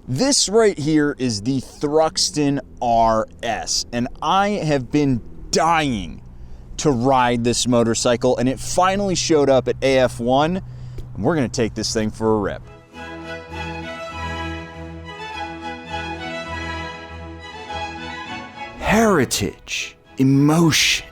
This right here is the Thruxton RS, and I have been dying to ride this motorcycle, and it finally showed up at AF1, and we're gonna take this thing for a rip. Heritage, emotion,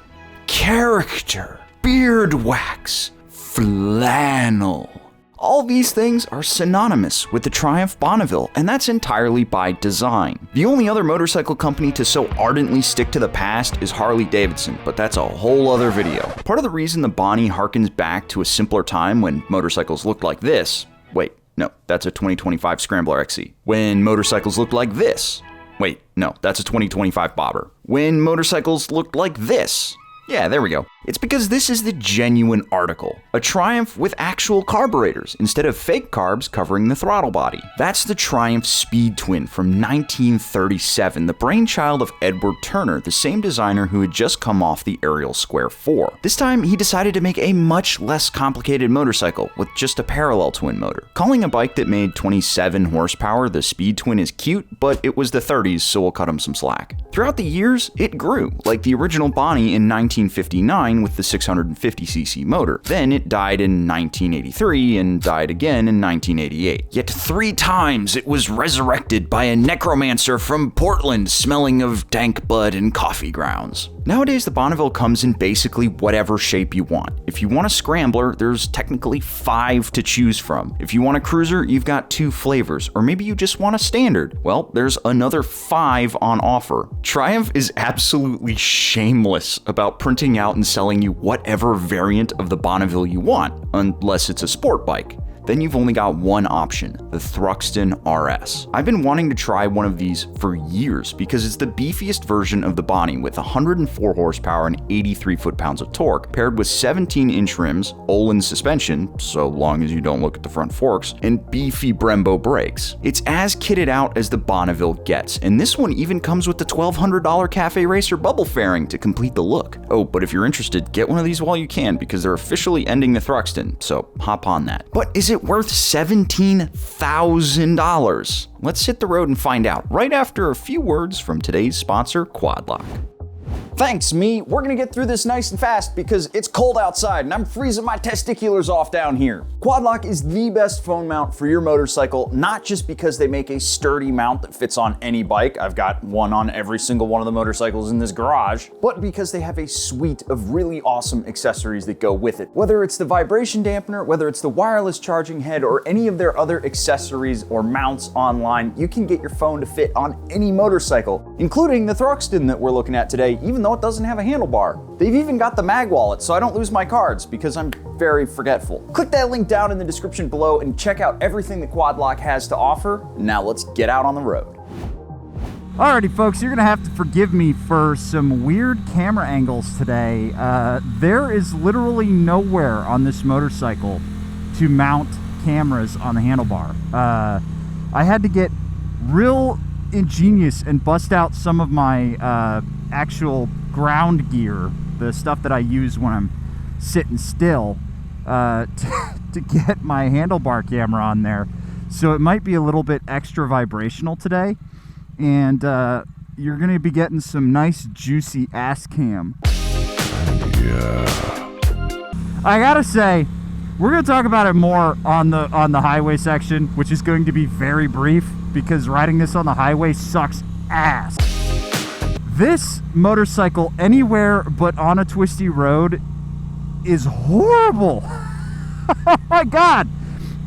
character, beard wax, flannel. All these things are synonymous with the Triumph Bonneville, and that's entirely by design. The only other motorcycle company to so ardently stick to the past is Harley-Davidson, but that's a whole other video. Part of the reason the Bonnie harkens back to a simpler time when motorcycles looked like this. Wait, no, that's a 2025 Scrambler XC. When motorcycles looked like this. Wait, no, that's a 2025 Bobber. When motorcycles looked like this. Yeah, there we go. It's because this is the genuine article. A Triumph with actual carburetors instead of fake carbs covering the throttle body. That's the Triumph Speed Twin from 1937, the brainchild of Edward Turner, the same designer who had just come off the Ariel Square 4. This time, he decided to make a much less complicated motorcycle with just a parallel twin motor. Calling a bike that made 27 horsepower the Speed Twin is cute, but it was the 30s, so we'll cut him some slack. Throughout the years, it grew, like the original Bonnie in 1959 with the 650cc motor. Then it died in 1983 and died again in 1988. Yet 3 times it was resurrected by a necromancer from Portland smelling of dank bud and coffee grounds. Nowadays, the Bonneville comes in basically whatever shape you want. If you want a scrambler, there's technically 5 to choose from. If you want a cruiser, you've got 2 flavors, or maybe you just want a standard. Well, there's another 5 on offer. Triumph is absolutely shameless about printing out and selling you whatever variant of the Bonneville you want, unless it's a sport bike. Then you've only got one option, the Thruxton RS. I've been wanting to try one of these for years because it's the beefiest version of the Bonnie with 104 horsepower and 83 foot-pounds of torque, paired with 17-inch rims, Olin suspension, so long as you don't look at the front forks, and beefy Brembo brakes. It's as kitted out as the Bonneville gets, and this one even comes with the $1,200 Cafe Racer bubble fairing to complete the look. Oh, but if you're interested, get one of these while you can because they're officially ending the Thruxton, so hop on that. But is it worth $17,000? Let's hit the road and find out right after a few words from today's sponsor, Quadlock. Thanks, me. We're gonna get through this nice and fast because it's cold outside and I'm freezing my testiculars off down here. Quadlock is the best phone mount for your motorcycle, not just because they make a sturdy mount that fits on any bike. I've got one on every single one of the motorcycles in this garage, but because they have a suite of really awesome accessories that go with it. Whether it's the vibration dampener, whether it's the wireless charging head, or any of their other accessories or mounts online, you can get your phone to fit on any motorcycle, including the Thruxton that we're looking at today, even though it doesn't have a handlebar. They've even got the mag wallet, so I don't lose my cards because I'm very forgetful. Click that link down in the description below and check out everything that Quadlock has to offer. Now let's get out on the road. Alrighty folks, you're gonna have to forgive me for some weird camera angles today. There is literally nowhere on this motorcycle to mount cameras on the handlebar. I had to get real ingenious and bust out some of my actual ground gear, the stuff that I use when I'm sitting still, to get my handlebar camera on there. So it might be a little bit extra vibrational today, and you're gonna be getting some nice juicy ass cam. Yeah. I gotta say, we're gonna talk about it more on the highway section, which is going to be very brief because riding this on the highway sucks ass. This motorcycle anywhere but on a twisty road is horrible. Oh my God,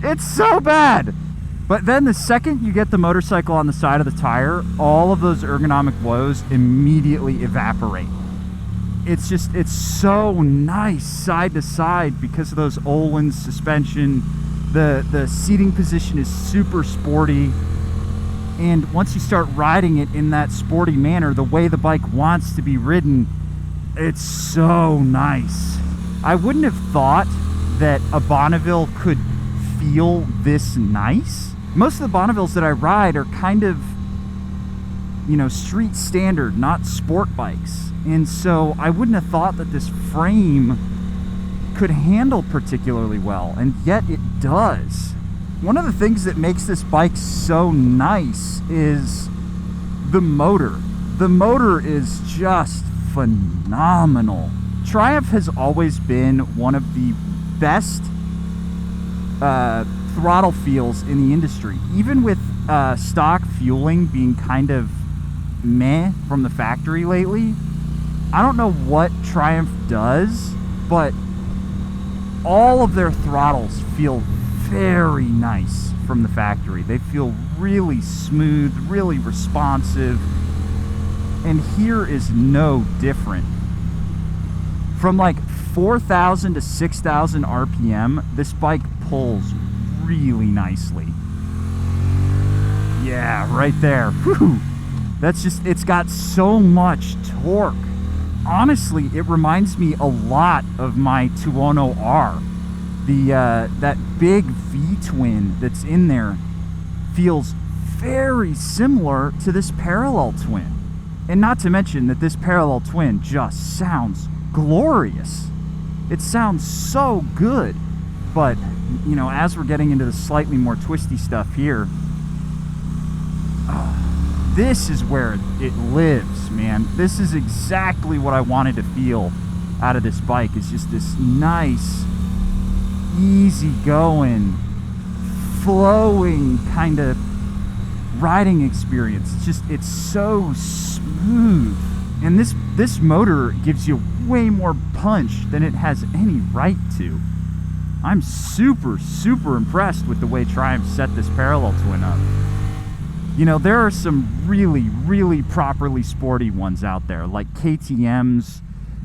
it's so bad. But then the second you get the motorcycle on the side of the tire, all of those ergonomic woes immediately evaporate. It's so nice side to side because of those Olin suspension. The seating position is super sporty. And once you start riding it in that sporty manner, the way the bike wants to be ridden, it's so nice. I wouldn't have thought that a Bonneville could feel this nice. Most of the Bonnevilles that I ride are kind of, street standard, not sport bikes. And so I wouldn't have thought that this frame could handle particularly well, and yet it does. One of the things that makes this bike so nice is the motor. The motor is just phenomenal. Triumph has always been one of the best throttle feels in the industry. Even with stock fueling being kind of meh from the factory lately, I don't know what Triumph does, but all of their throttles feel very nice from the factory. They feel really smooth, really responsive, and here is no different. From like 4,000 to 6,000 RPM, this bike pulls really nicely. Yeah, right there. Whew. That's just, it's got so much torque. Honestly, it reminds me a lot of my 210R. That big V-twin that's in there feels very similar to this parallel twin. And not to mention that this parallel twin just sounds glorious. It sounds so good. But, you know, as we're getting into the slightly more twisty stuff here, this is where it lives, man. This is exactly what I wanted to feel out of this bike. It's just this nice, easy-going, flowing kind of riding experience. It's so smooth. And this motor gives you way more punch than it has any right to. I'm super, super impressed with the way Triumph set this parallel twin up. You know, there are some really, really properly sporty ones out there, like KTM's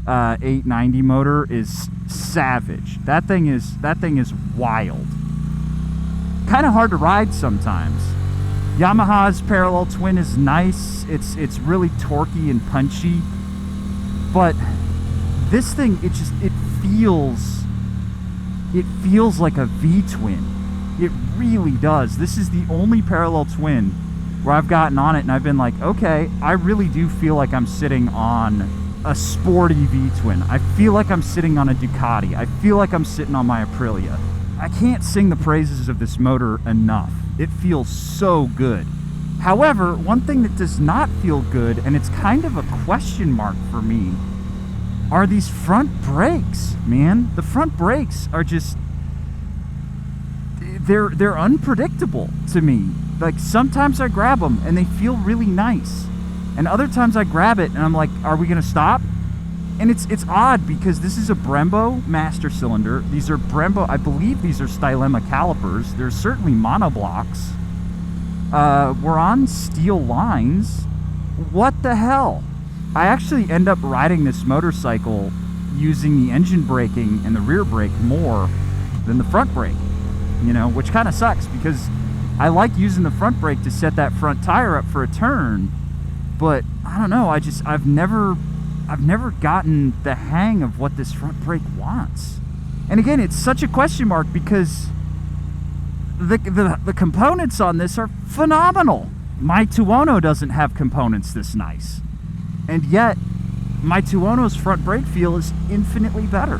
890 motor is savage. That thing is wild. Kind of hard to ride sometimes. Yamaha's parallel twin is nice. It's really torquey and punchy. But this thing, it feels like a V-twin. It really does. This is the only parallel twin where I've gotten on it and I've been like, okay, I really do feel like I'm sitting on a sporty V-twin. I feel like I'm sitting on a Ducati. I feel like I'm sitting on my Aprilia. I can't sing the praises of this motor enough. It feels so good. However, one thing that does not feel good, and it's kind of a question mark for me, are these front brakes, man. The front brakes are just, they're unpredictable to me. Like, sometimes I grab them and they feel really nice, and other times I grab it and I'm like, are we gonna stop? And it's odd because this is a Brembo master cylinder. These are Brembo, I believe these are Stylema calipers. They're certainly monoblocks. We're on steel lines. What the hell? I actually end up riding this motorcycle using the engine braking and the rear brake more than the front brake, you know, which kind of sucks because I like using the front brake to set that front tire up for a turn, but I don't know, I've never gotten the hang of what this front brake wants. And again, it's such a question mark because the components on this are phenomenal. My 210 doesn't have components this nice, and yet my 210's front brake feel is infinitely better.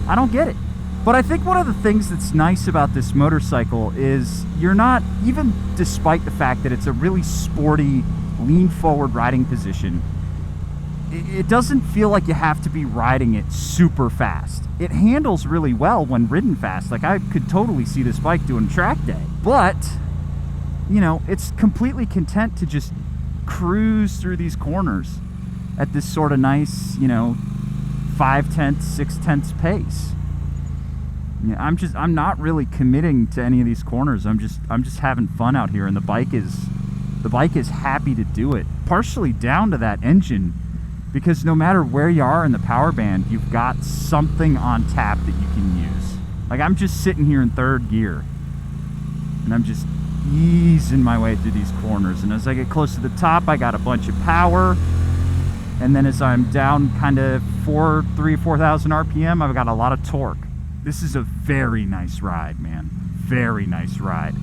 I don't get it. But I think one of the things that's nice about this motorcycle is you're not, even despite the fact that it's a really sporty, lean forward riding position, it doesn't feel like you have to be riding it super fast. It handles really well when ridden fast. Like, I could totally see this bike doing track day. But, you know, it's completely content to just cruise through these corners at this sort of nice, you know, 5/10, 6/10 pace. Yeah, I'm not really committing to any of these corners. I'm just having fun out here, and the bike is happy to do it. Partially down to that engine, because no matter where you are in the power band, you've got something on tap that you can use. Like, I'm just sitting here in third gear, and I'm just easing my way through these corners. And as I get close to the top, I got a bunch of power. And then as I'm down kind of 4,000 RPM, I've got a lot of torque. This is a very nice ride, man. Very nice ride.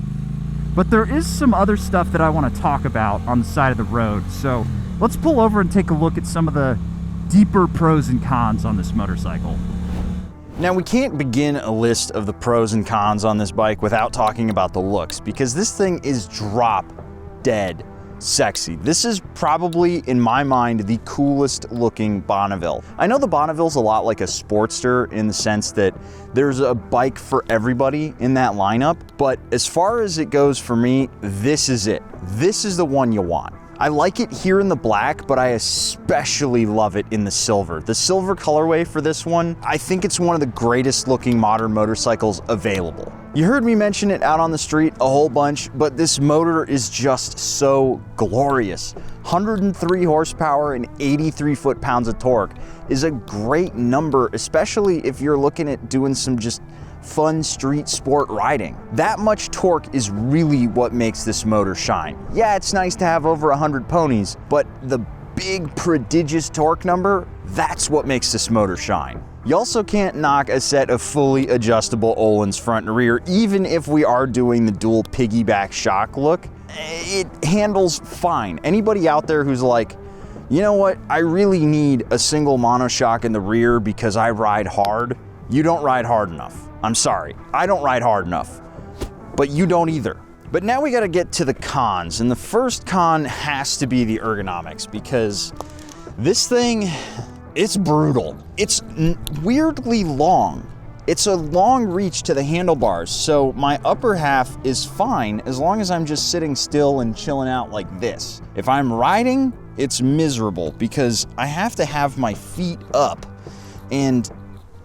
But there is some other stuff that I want to talk about on the side of the road. So let's pull over and take a look at some of the deeper pros and cons on this motorcycle. Now, we can't begin a list of the pros and cons on this bike without talking about the looks, because this thing is drop dead sexy. This is probably, in my mind, the coolest looking Bonneville. I know the Bonneville's a lot like a Sportster in the sense that there's a bike for everybody in that lineup, but as far as it goes for me, this is it. This is the one you want. I like it here in the black, but I especially love it in the silver. The silver colorway for this one, I think it's one of the greatest looking modern motorcycles available. You heard me mention it out on the street a whole bunch, but this motor is just so glorious. 103 horsepower and 83 foot-pounds of torque is a great number, especially if you're looking at doing some just fun street sport riding. That much torque is really what makes this motor shine. Yeah, it's nice to have over 100 ponies, but the big prodigious torque number, that's what makes this motor shine. You also can't knock a set of fully adjustable Öhlins front and rear, even if we are doing the dual piggyback shock look. It handles fine. Anybody out there who's like, you know what, I really need a single monoshock in the rear because I ride hard, you don't ride hard enough. I'm sorry, I don't ride hard enough, but you don't either. But now we gotta get to the cons, and the first con has to be the ergonomics, because this thing, it's brutal. It's weirdly long. It's a long reach to the handlebars, so my upper half is fine as long as I'm just sitting still and chilling out like this. If I'm riding, it's miserable because I have to have my feet up, and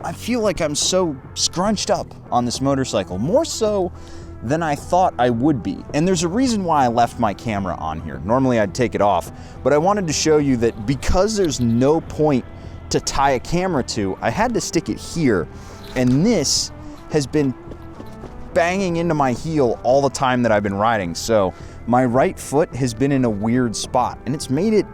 I feel like I'm so scrunched up on this motorcycle, more so than I thought I would be. And there's a reason why I left my camera on here. Normally I'd take it off, but I wanted to show you that because there's no point to tie a camera to, I had to stick it here. And this has been banging into my heel all the time that I've been riding. So my right foot has been in a weird spot, and it's made it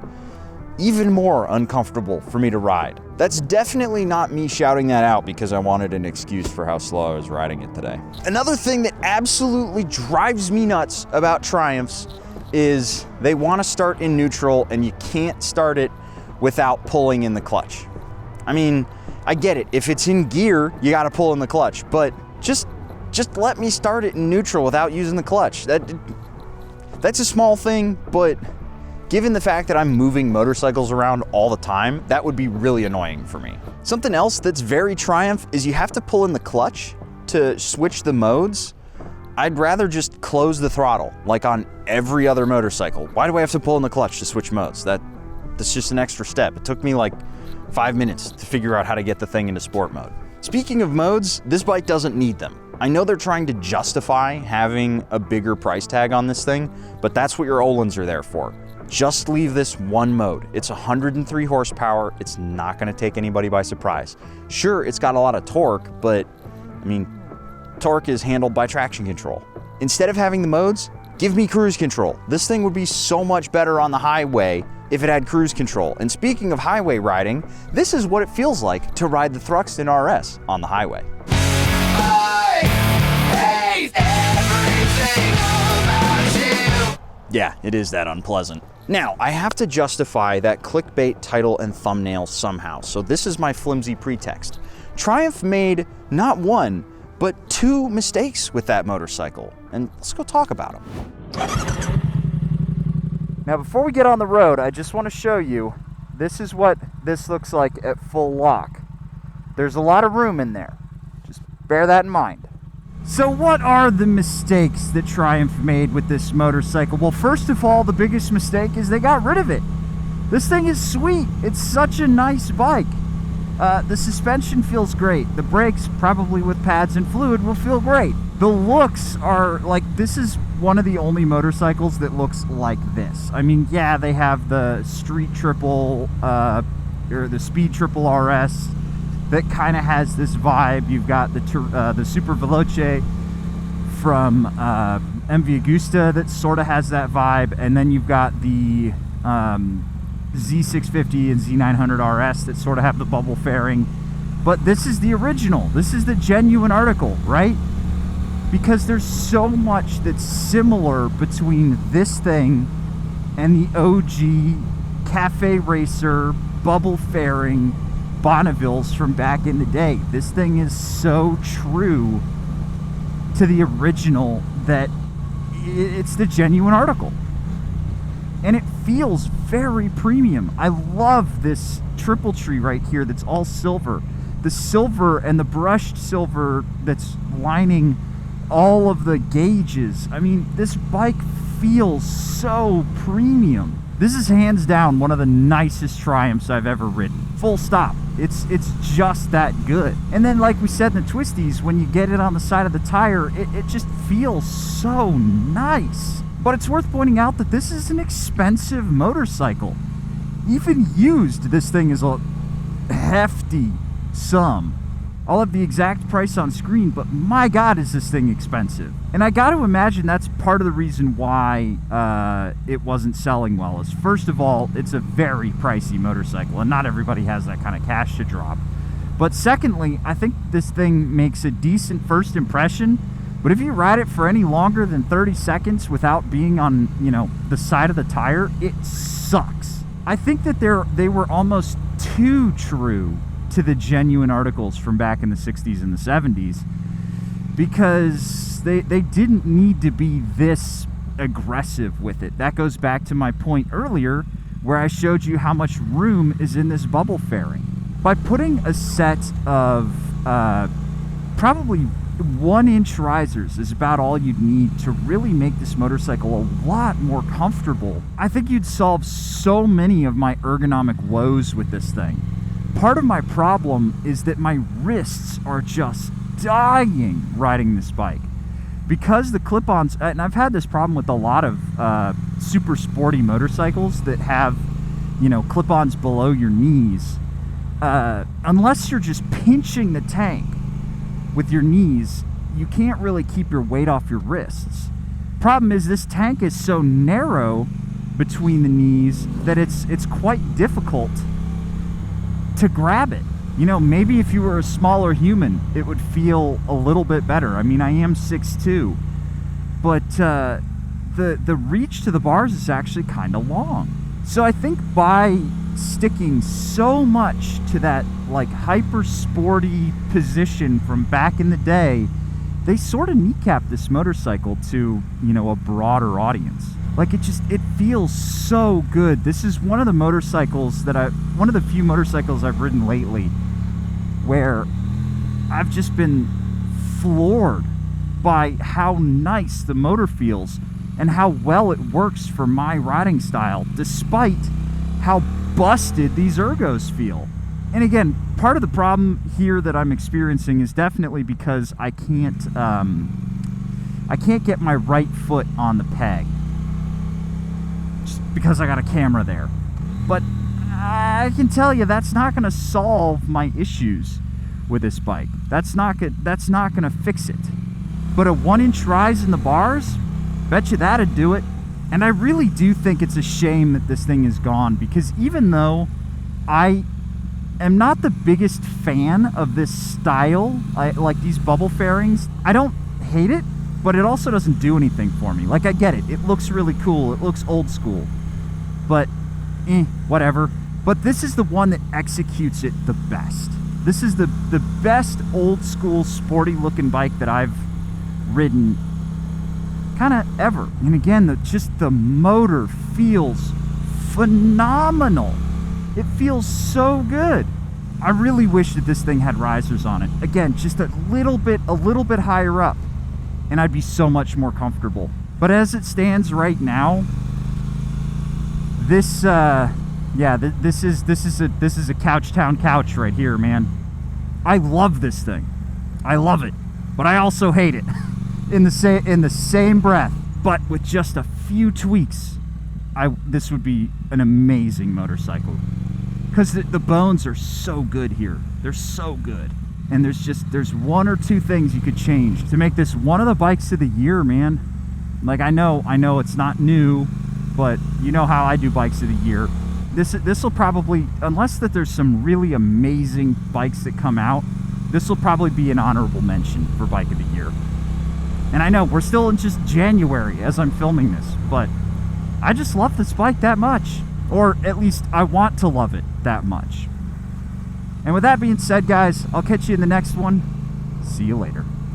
even more uncomfortable for me to ride. That's definitely not me shouting that out because I wanted an excuse for how slow I was riding it today. Another thing that absolutely drives me nuts about Triumphs is they want to start in neutral, and you can't start it without pulling in the clutch. I mean, I get it. If it's in gear, you got to pull in the clutch, but just let me start it in neutral without using the clutch. That's a small thing, but given the fact that I'm moving motorcycles around all the time, that would be really annoying for me. Something else that's very Triumph is you have to pull in the clutch to switch the modes. I'd rather just close the throttle, like on every other motorcycle. Why do I have to pull in the clutch to switch modes? That's just an extra step. It took me like 5 minutes to figure out how to get the thing into sport mode. Speaking of modes, this bike doesn't need them. I know they're trying to justify having a bigger price tag on this thing, but that's what your Öhlins are there for. Just leave this one mode. It's 103 horsepower. It's not going to take anybody by surprise. Sure, it's got a lot of torque, but I mean, torque is handled by traction control. Instead of having the modes, give me cruise control. This thing would be so much better on the highway if it had cruise control. And speaking of highway riding, this is what it feels like to ride the Thruxton RS on the highway. I hate everything about you. Yeah, it is that unpleasant. Now, I have to justify that clickbait title and thumbnail somehow, so this is my flimsy pretext. Triumph made not one, but 2 mistakes with that motorcycle, and let's go talk about them. Now, before we get on the road, I just want to show you, this is what this looks like at full lock. There's a lot of room in there. Just bear that in mind. So what are the mistakes that Triumph made with this motorcycle? Well, first of all, the biggest mistake is they got rid of it. This thing is sweet. It's such a nice bike. The suspension feels great. The brakes, probably with pads and fluid, will feel great. The looks are like, this is one of the only motorcycles that looks like this. I mean, yeah, they have the Street Triple, or the Speed Triple RS that kind of has this vibe. You've got the Super Veloce from MV Agusta that sort of has that vibe, and then you've got the Z650 and Z900 RS that sort of have the bubble fairing. But this is the original. This is the genuine article, right? Because there's so much that's similar between this thing and the OG Cafe Racer bubble fairing Bonnevilles from back in the day. This thing is so true to the original that it's the genuine article. And it feels very premium. I love this triple tree right here that's all silver. The silver and the brushed silver that's lining all of the gauges. I mean, this bike feels so premium. This is hands down one of the nicest Triumphs I've ever ridden. Full stop. It's just that good. And then, like we said in the Twisties, when you get it on the side of the tire, it just feels so nice. But it's worth pointing out that this is an expensive motorcycle. Even used, this thing is a hefty sum. I'll have the exact price on screen, but my God, is this thing expensive. And I got to imagine that's part of the reason why it wasn't selling well. Is first of all, it's a very pricey motorcycle, and not everybody has that kind of cash to drop. But secondly, I think this thing makes a decent first impression, but if you ride it for any longer than 30 seconds without being on, you know, the side of the tire, it sucks. I think that they were almost too true to the genuine articles from back in the 60s and the 70s, because they didn't need to be this aggressive with it. That goes back to my point earlier where I showed you how much room is in this bubble fairing. By putting a set of probably 1-inch risers is about all you'd need to really make this motorcycle a lot more comfortable. I think you'd solve so many of my ergonomic woes with this thing. Part of my problem is that my wrists are just dying riding this bike. Because the clip-ons, and I've had this problem with a lot of super sporty motorcycles that have, you know, clip-ons below your knees. Unless you're just pinching the tank with your knees, you can't really keep your weight off your wrists. Problem is, this tank is so narrow between the knees that it's quite difficult to grab it. You know, maybe if you were a smaller human, it would feel a little bit better. I mean, I am 6'2", but the reach to the bars is actually kind of long. So I think by sticking so much to that like hyper sporty position from back in the day, they sort of kneecapped this motorcycle to, you know, a broader audience. Like, it feels so good. This is one of the motorcycles one of the few motorcycles I've ridden lately where I've just been floored by how nice the motor feels and how well it works for my riding style, despite how busted these ergos feel. And again, part of the problem here that I'm experiencing is definitely because I can't get my right foot on the peg. Because I got a camera there. But I can tell you that's not going to solve my issues with this bike. That's not going to fix it. But a 1-inch rise in the bars, bet you that'd do it. And I really do think it's a shame that this thing is gone, because even though I am not the biggest fan of this style, like these bubble fairings, I don't hate it, but it also doesn't do anything for me. Like, I get it. It looks really cool. It looks old school. But, whatever. But this is the one that executes it the best. This is the best old school sporty looking bike that I've ridden kind of ever. And again, just the motor feels phenomenal. It feels so good. I really wish that this thing had risers on it. Again, just a little bit higher up, and I'd be so much more comfortable. But as it stands right now, this is a Couchtown couch right here, man. I love this thing. I love it, but I also hate it in the same breath. But with just a few tweaks, this would be an amazing motorcycle, because the bones are so good here. They're so good. And there's one or two things you could change to make this one of the bikes of the year, man. Like, I know it's not new, but you know how I do bikes of the year. This will probably, unless that there's some really amazing bikes that come out, this will probably be an honorable mention for bike of the year. And I know we're still in just January as I'm filming this, but I just love this bike that much. Or at least I want to love it that much. And with that being said, guys, I'll catch you in the next one. See you later.